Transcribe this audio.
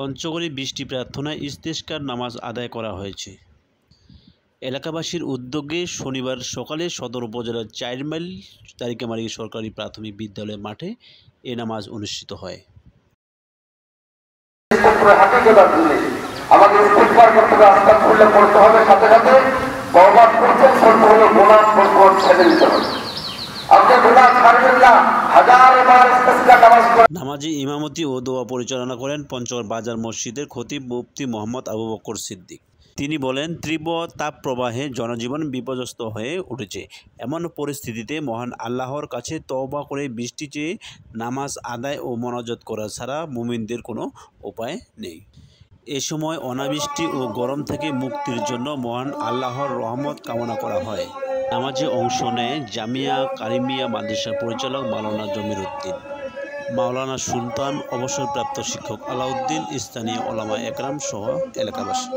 পঞ্চগড়ে বৃষ্টি প্রার্থনায় ইস্তেসকার নামাজ আদায় করা হয়েছে। এলাকাবাসীর উদ্যোগে শনিবার সকালে সদর উপজেলার ৪ মাইল তারিকামারি সরকারি প্রাথমিক বিদ্যালয় মাঠে এ নামাজ অনুষ্ঠিত হয়। আমাদের ইস্তেগফার করতে হবে, আস্তাগফিরুল্লাহ পড়তে হবে, সাথে সাথে তওবা করতে শর্ত হলো গুনাহ পরপর ছেড়ে দিতে হবে। আপনি গুনাহ ছাড়বেন না, হাজারবার ইস্তেসকার নামাজ পড়েন। নামাজে ইমামতি ও দোয়া পরিচালনা করেন পঞ্চগড় বাজার মসজিদের খতিব মুফতি মোহাম্মদ আবু বকর সিদ্দিক। তিনি বলেন, তীব্র তাপপ্রবাহে জনজীবন বিপর্যস্ত হয়ে উঠেছে। এমন পরিস্থিতিতে মহান আল্লাহর কাছে তওবা করে বৃষ্টি চেয়ে নামাজ আদায় ও মোনাজাত করা ছাড়া মুমিনদের কোনো উপায় নেই। এ সময় অনাবৃষ্টি ও গরম থেকে মুক্তির জন্য মহান আল্লাহর রহমত কামনা করা হয়। নামাজে অংশ নেয় জামিয়া কারিমিয়া মাদ্রাসার পরিচালক মাওলানা জমির উদ্দিন, মাওলানা সুলতান, অবসরপ্রাপ্ত শিক্ষক আলাউদ্দিন, স্থানীয় ওলামা একরাম সহ এলাকাবাসী।